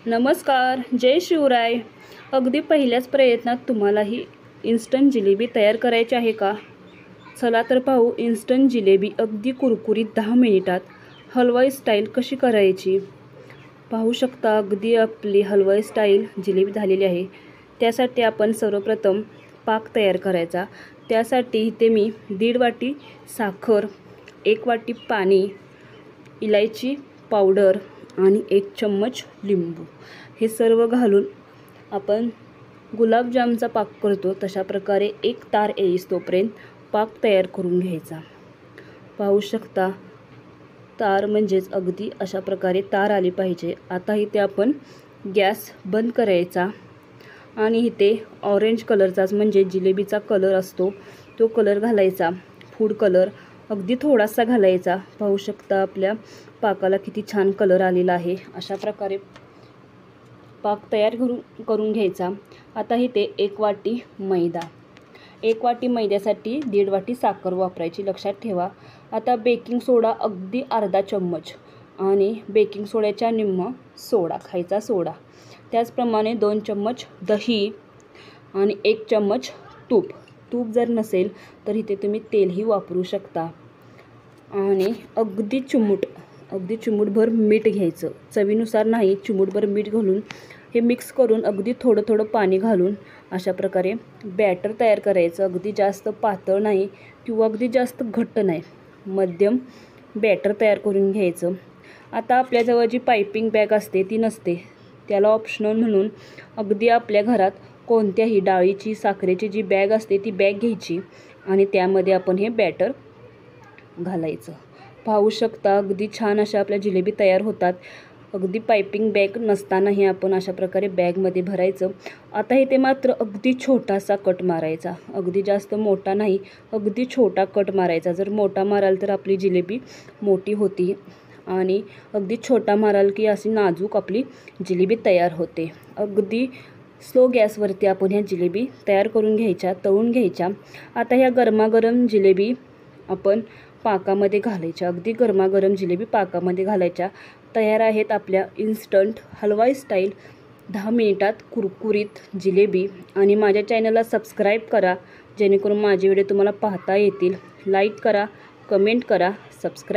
नमस्कार, जय शिवराय। अगदी पहिल्याच प्रयत्नात तुम्हालाही इन्स्टंट जिलेबी तयार करायची आहे का? चला तर पाहू इन्स्टंट जिलेबी अगदी कुरकुरीत 10 मिनिटात हलवाई स्टाईल कशी करायची। पाहू शकता अगदी आपली हलवाई स्टाईल जिलेबी झालेली आहे। त्यासाठी आपण सर्वप्रथम पाक तयार करायचा। त्यासाठी इथे मी 1.5 वाटी साखर, 1 वाटी पाणी, इलायची पावडर आणि 1 चम्मच लिंबू हे सर्व घालून आपण गुलाबजामचा पाक करतो तशा प्रकारे एक तार येईस तोपर्यंत पाक तयार करून घ्यायचा। पाहू शकता तार म्हणजेच अगदी अशा प्रकारे तार आली पाहिजे। आता इथे आपण गॅस बंद करायचा आणि इथे ऑरेंज कलरचाच म्हणजे जिलेबीचा कलर असतो तो कलर घालायचा, फूड कलर अगदी थोडासा घालायचा। पाहू शकता आपल्या पाकाला किती छान कलर आलेला आहे। अशा प्रकारे पाक तयार करून घ्यायचा। आता इथे 1 वाटी मैदा, 1 वाटी मैद्यासाठी 1.5 वाटी साखर वापरायची, लक्षात ठेवा। आता बेकिंग सोडा अगदी अर्धा चम्मच आणि बेकिंग सोड्याच्या निम्म सोडा, खायचा सोडा। त्याचप्रमाणे 2 चम्मच दही आणि 1 चम्मच तूप। तूप जर नसेल तर इथे तुम्ही तेलही वापरू शकता। आणि अगदी चिमूटभर मीठ घ्यायचं, चवीनुसार नाही, चिमूटभर मीठ घालून हे मिक्स करून अगदी थोडं थोडं पाणी घालून अशा प्रकारे बॅटर तयार करायचं। अगदी जास्त पातळ नाही किंवा अगदी जास्त घट्ट नाही, मध्यम बॅटर तयार करून घ्यायचं। आता आपल्याजवळ जी पायपिंग बॅग असते ती नसते, त्याला ऑप्शनल म्हणून अगदी आपल्या घरात कोणत्याही डाळीची साखरेची जी बॅग असते ती बॅग घ्यायची आणि त्यामध्ये आपण हे बॅटर घालायचं। पाहू शकता अगदी छान अशा आपल्या जिलेबी तयार होतात। अगदी पायपिंग बॅग नसतानाही आपण अशा प्रकारे बॅगमध्ये भरायचं। आता इथे मात्र अगदी छोटासा कट मारायचा, अगदी जास्त मोठा नाही, अगदी छोटा कट मारायचा। जर मोठा माराल तर आपली जिलेबी मोठी होती आणि अगदी छोटा माराल की अशी नाजूक आपली जिलेबी तयार होते। अगदी स्लो गॅसवरती आपण ह्या जिलेबी तयार करून घ्यायच्या, तळून घ्यायच्या। आता ह्या गरमागरम जिलेबी आपण पाकामध्ये घालायच्या, अगदी गरमागरम जिलेबी पाकामध्ये घालायच्या। तयार आहेत आपल्या इन्स्टंट हलवाई स्टाईल 10 मिनिटात कुरकुरीत जिलेबी। आणि माझ्या चॅनलला सबस्क्राईब करा जेणेकरून माझे व्हिडिओ तुम्हाला पाहता येतील। लाईक करा, कमेंट करा, सबस्क्राईब